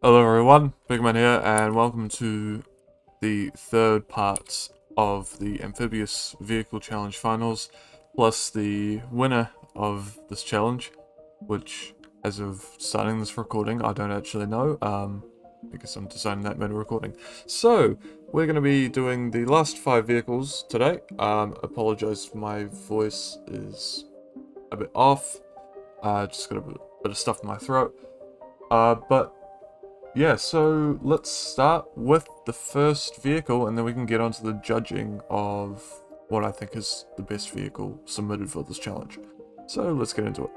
Hello everyone, Bigman here, and welcome to the third part of the Amphibious Vehicle Challenge Finals, plus the winner of this challenge, which, as of starting this recording, I don't actually know, I guess I'm deciding that mid-recording. So, we're going to be doing the last 5 vehicles today. Apologize if my voice is a bit off, just got a bit of stuff in my throat, but yeah, so let's start with the first vehicle and then we can get onto the judging of what I think is the best vehicle submitted for this challenge. So let's get into it.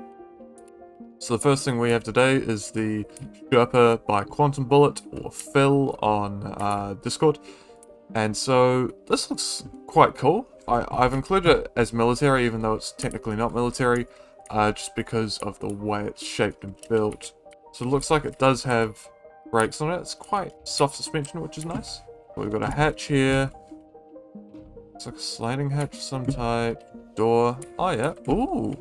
So the first thing we have today is the Sherpa by Quantum Bullet, or Phil on Discord. And so this looks quite cool. I've included it as military even though it's technically not military, just because of the way it's shaped and built. So it looks like it does have brakes on it. It's quite soft suspension, which is nice. We've got a hatch here. It's like a sliding hatch of some type. Door. Oh yeah. Ooh.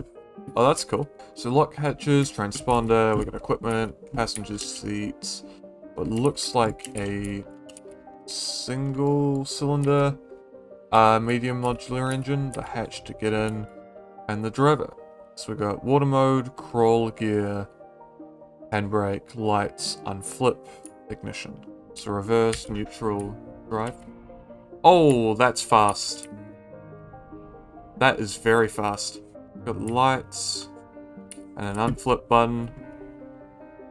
Oh, that's cool. So lock hatches, transponder, we've got equipment, passenger seats. What looks like a single cylinder medium modular engine, the hatch to get in, and the driver. So we've got water mode, crawl gear, handbrake, lights, unflip, ignition. So reverse, neutral, drive. Oh, that's fast. That is very fast. Got lights, and an unflip button.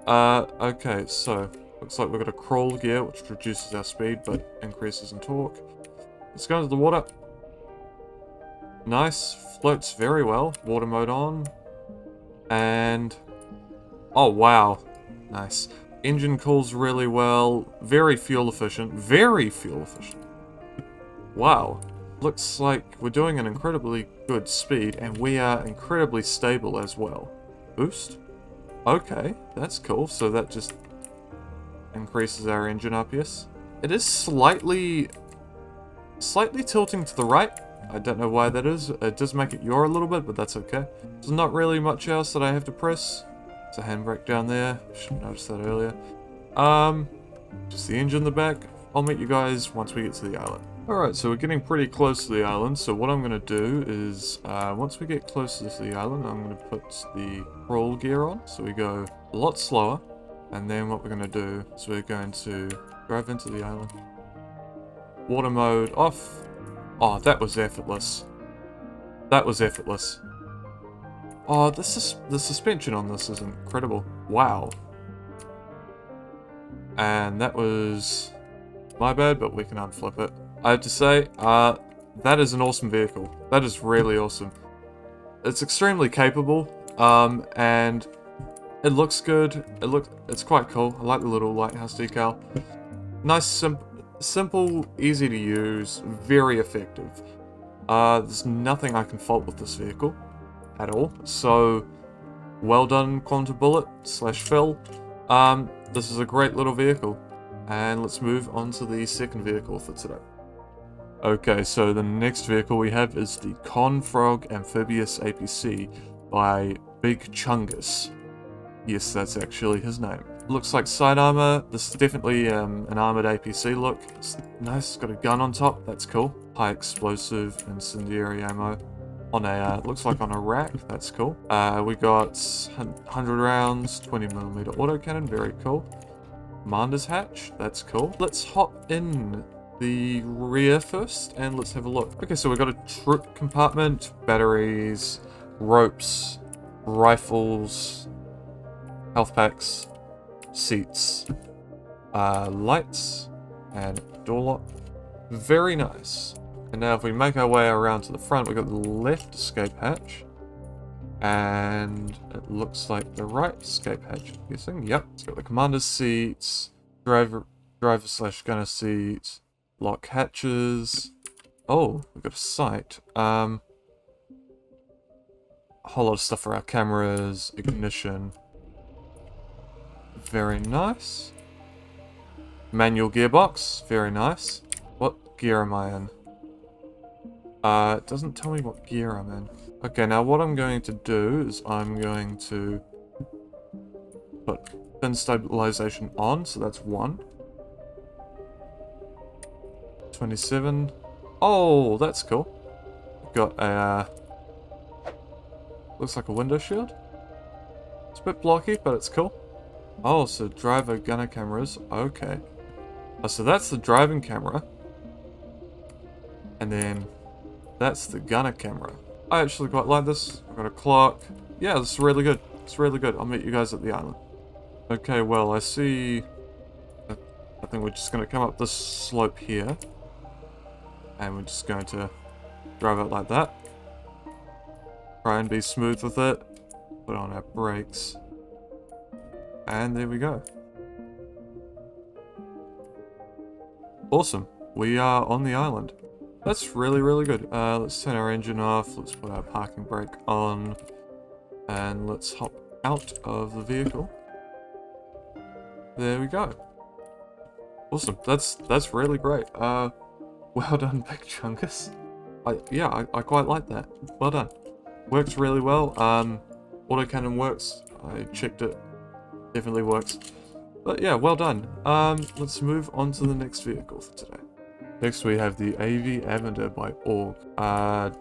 Okay, so, looks like we've got a crawl gear, which reduces our speed, but increases in torque. Let's go into the water. Nice, floats very well, water mode on. And oh, wow. Nice. Engine cools really well. Very fuel efficient. Very fuel efficient. Wow. Looks like we're doing an incredibly good speed, and we are incredibly stable as well. Boost? Okay, that's cool. So that just increases our engine RPS. It is slightly tilting to the right. I don't know why that is. It does make it yaw a little bit, but that's okay. There's not really much else that I have to press. There's a handbrake down there. Should have noticed that earlier. Just the engine in the back. I'll meet you guys once we get to the island. Alright, so we're getting pretty close to the island, so what I'm going to do is, once we get closer to the island, I'm going to put the crawl gear on, so we go a lot slower, and then what we're going to do is we're going to drive into the island. Water mode off. Oh, that was effortless. That was effortless. Oh, the suspension on this is incredible. Wow. And that was my bad, but we can unflip it. I have to say, that is an awesome vehicle. That is really awesome. It's extremely capable, and it looks good. It's quite cool. I like the little lighthouse decal. Nice, simple, easy to use, very effective. There's nothing I can fault with this vehicle at all. So, well done, Quantum Bullet / Phil. This is a great little vehicle. And let's move on to the second vehicle for today. Okay, so the next vehicle we have is the Confrog Amphibious APC by Big Chungus. Yes, that's actually his name. Looks like side armor. This is definitely an armored APC look. It's nice, it's got a gun on top, that's cool. High explosive incendiary ammo. On a, looks like on a rack, that's cool. We got 100 rounds, 20mm autocannon, very cool. Commander's hatch, that's cool. Let's hop in the rear first and let's have a look. Okay, so we've got a troop compartment, batteries, ropes, rifles, health packs, seats, lights, and door lock. Very nice. And now if we make our way around to the front, we've got the left escape hatch. And it looks like the right escape hatch, I'm guessing. Yep. It's got the commander's seats, driver / gunner seats, lock hatches. Oh, we've got a sight. A whole lot of stuff for our cameras, ignition. Very nice. Manual gearbox, very nice. What gear am I in? It doesn't tell me what gear I'm in. Okay, now what I'm going to do is I'm going to put Fin stabilization on, so that's 1. 27. Oh, that's cool. Got a, looks like a window shield. It's a bit blocky, but it's cool. Oh, so driver gunner cameras. Okay. Oh, so that's the driving camera. And then that's the gunner camera. I actually quite like this. I've got a clock. Yeah, this is really good. It's really good. I'll meet you guys at the island. Okay, well, I see... I think we're just going to come up this slope here. And we're just going to drive it like that. Try and be smooth with it. Put on our brakes. And there we go. Awesome. We are on the island. That's really, really good. Let's turn our engine off. Let's put our parking brake on. And let's hop out of the vehicle. There we go. Awesome. That's really great. Well done, Big Chunkus. I quite like that. Well done. Works really well. Autocannon works. I checked it. Definitely works. But yeah, well done. Let's move on to the next vehicle for today. Next we have the AV Avender by Org.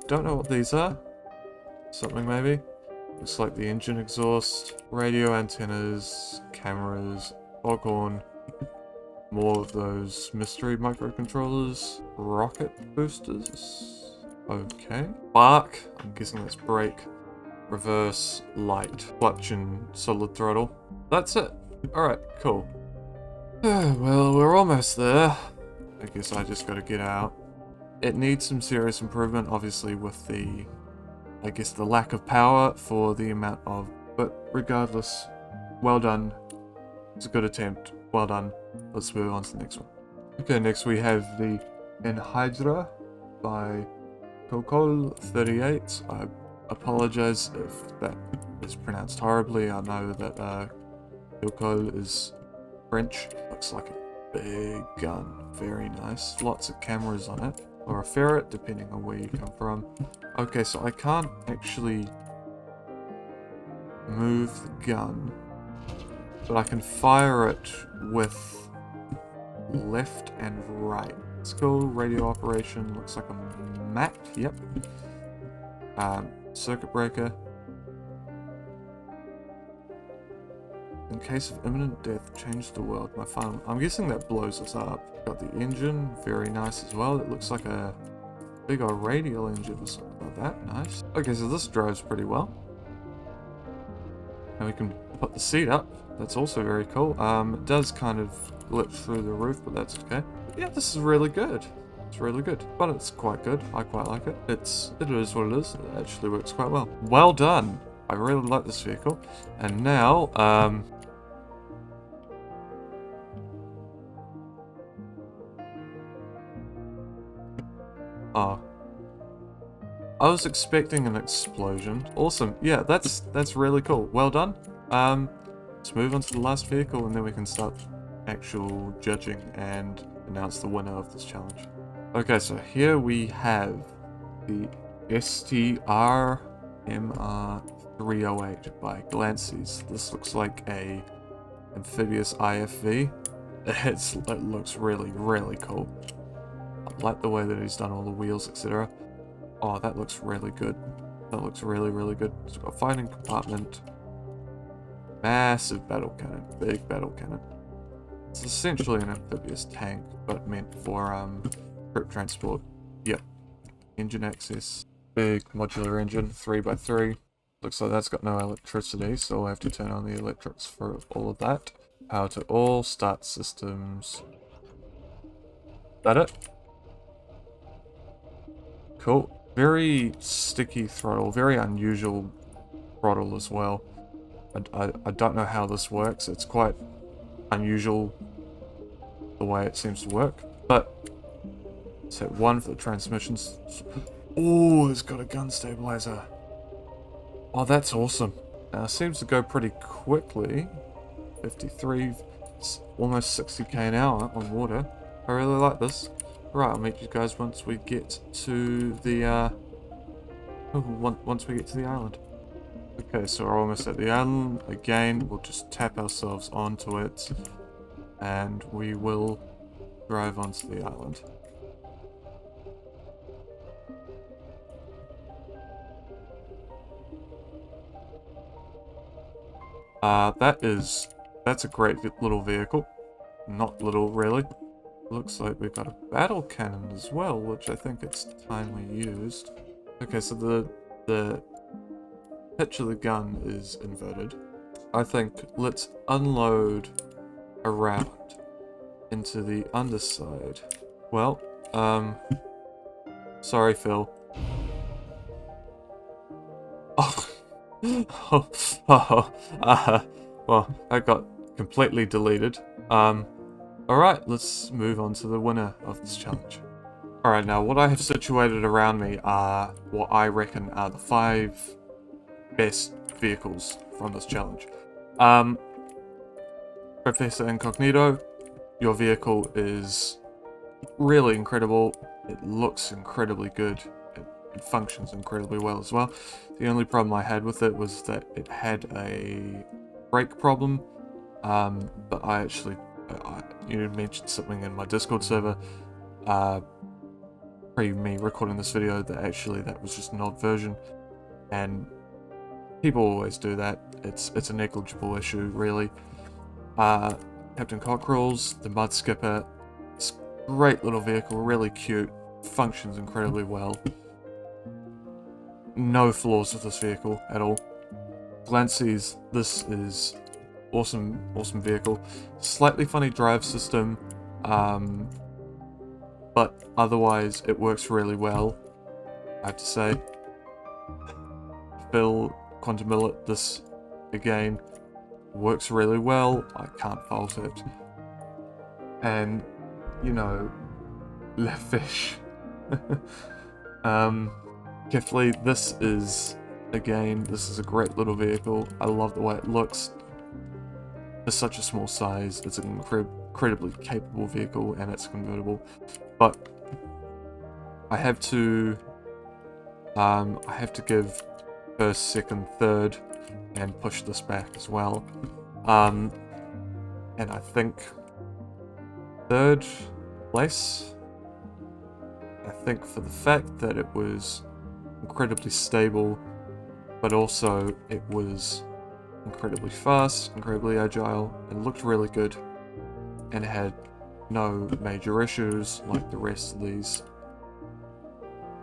Don't know what these are. Something maybe. Looks like the engine exhaust, radio antennas, cameras, foghorn, more of those mystery microcontrollers, rocket boosters. Okay. Bark, I'm guessing that's brake, reverse, light, clutch and solid throttle. That's it. Alright, cool. Well, we're almost there. I guess I just gotta get out. It needs some serious improvement, obviously, with the, I guess, the lack of power for the amount of... But regardless, well done. It's a good attempt. Well done. Let's move on to the next one. Okay, next we have the Enhydra by Kokol38. I apologize if that is pronounced horribly. I know that Kokol is French. Looks like a big gun. Very nice. Lots of cameras on it. Or a ferret, depending on where you come from. Okay, so I can't actually move the gun, but I can fire it with left and right. Let's go radio operation. Looks like a Mac. Yep. Circuit breaker. In case of imminent death, change the world. My phone. I'm guessing that blows us up. Got the engine. Very nice as well. It looks like a big old radial engine or something like that. Nice. Okay, so this drives pretty well. And we can put the seat up. That's also very cool. It does kind of glitch through the roof, but that's okay. Yeah, this is really good. It's really good. But it's quite good. I quite like it. It is what it is. It actually works quite well. Well done. I really like this vehicle. And now, oh. I was expecting an explosion. Awesome. Yeah, that's really cool. Well done. Let's move on to the last vehicle and then we can start actual judging and announce the winner of this challenge. Okay, so here we have the STR MR308 by Glancy's. This looks like a Amphibious IFV. It looks really, really cool. I like the way that he's done all the wheels, etc. Oh, that looks really good. That looks really, really good. It's got a fighting compartment. Massive battle cannon. Big battle cannon. It's essentially an amphibious tank, but meant for troop transport. Yep. Engine access. Big modular engine, 3x3. Looks like that's got no electricity, so we'll have to turn on the electrics for all of that. Power to all, start systems. That it? Cool. Very sticky throttle, very unusual throttle as well. I don't know how this works. It's quite unusual the way it seems to work. But set 1 for the transmissions. Oh, it's got a gun stabilizer. Oh, that's awesome. Seems to go pretty quickly. 53, almost 60k an hour on water. I really like this. Right, I'll meet you guys once we get to the once we get to the island. Okay, so we're almost at the island. Again, we'll just tap ourselves onto it, and we will drive onto the island. That's a great little vehicle. Not little, really. Looks like we've got a battle cannon as well, which I think it's time we used. Okay, so the pitch of the gun is inverted. I think let's unload around into the underside. Well, sorry, Phil. Oh, oh, well, that got completely deleted. Alright, let's move on to the winner of this challenge. Alright, now what I have situated around me are what I reckon are the 5 best vehicles from this challenge. Professor Incognito, your vehicle is really incredible. It looks incredibly good. It functions incredibly well as well. The only problem I had with it was that it had a brake problem. But I actually, you mentioned something in my Discord server, pre me recording this video, that actually that was just an odd version, and people always do that. It's a negligible issue, really. Captain Cockerel's, the Mud Skipper, it's a great little vehicle, really cute, functions incredibly well. No flaws with this vehicle at all. Glancy's, this is awesome vehicle. Slightly funny drive system, but otherwise it works really well, I have to say. Phil Quantum Millet, this again works really well. I can't fault it. And you know, Le Fish. Carefully, this is a great little vehicle. I love the way it looks. For such a small size, it's an incredibly capable vehicle, and it's convertible. But I have to give first, second, third, and push this back as well. And I think third place. I think for the fact that it was incredibly stable, but also it was incredibly fast, incredibly agile, and looked really good, and had no major issues like the rest of these.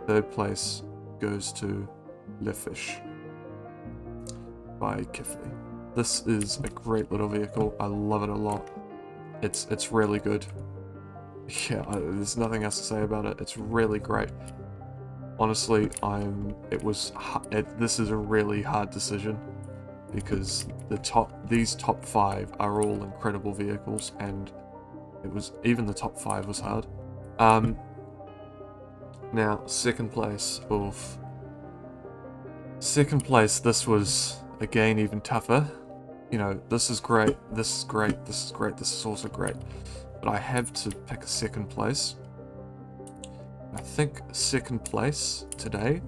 Third place goes to Le Fish by Kifley. This is a great little vehicle. I love it a lot. It's really good. Yeah, there's nothing else to say about it. It's really great. Honestly, this is a really hard decision, because these top 5 are all incredible vehicles, and even the top 5 was hard. Now, second place, this was again even tougher. You know, this is great, this is great, this is great, this is also great. But I have to pick a second place. I think second place today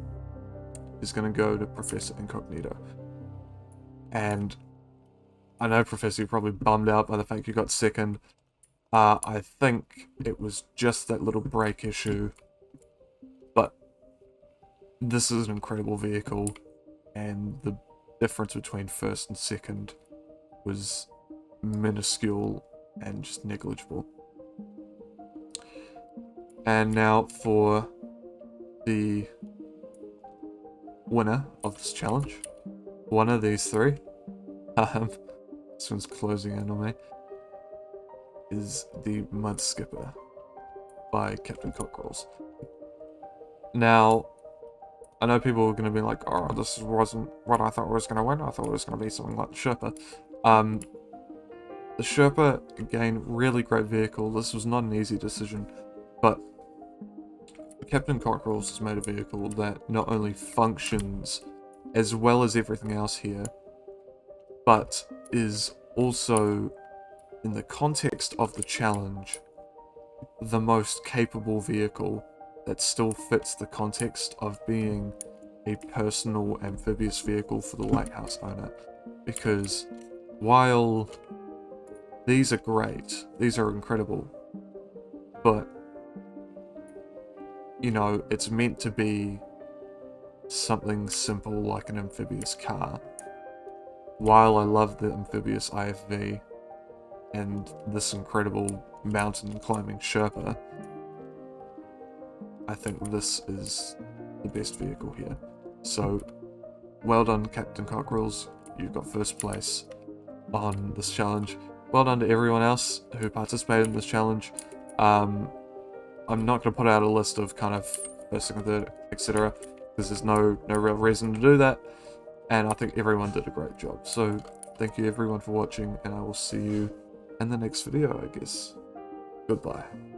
is going to go to Professor Incognito. And I know, Professor, you're probably bummed out by the fact you got second. I think it was just that little brake issue. But this is an incredible vehicle, and the difference between first and second was minuscule and just negligible. And now for the winner of this challenge. One of these 3. This one's closing in on me. Is the Mud Skipper by Captain Cockerels. Now, I know people are going to be like, oh, this wasn't what I thought was going to win. I thought it was going to be something like the Sherpa. The Sherpa, again, really great vehicle. This was not an easy decision, but Captain Cockerels has made a vehicle that not only functions as well as everything else here, but is also, in the context of the challenge, the most capable vehicle that still fits the context of being a personal amphibious vehicle for the lighthouse owner, because while these are great, these are incredible, but you know, it's meant to be something simple like an amphibious car. While I love the amphibious IFV and this incredible mountain climbing Sherpa, I think this is the best vehicle here. So, well done, Captain Cockerels. You got first place on this challenge. Well done to everyone else who participated in this challenge. I'm not going to put out a list of kind of first, second, third, etc. because there's no real reason to do that. And I think everyone did a great job. So, thank you everyone for watching, and I will see you in the next video, I guess. Goodbye.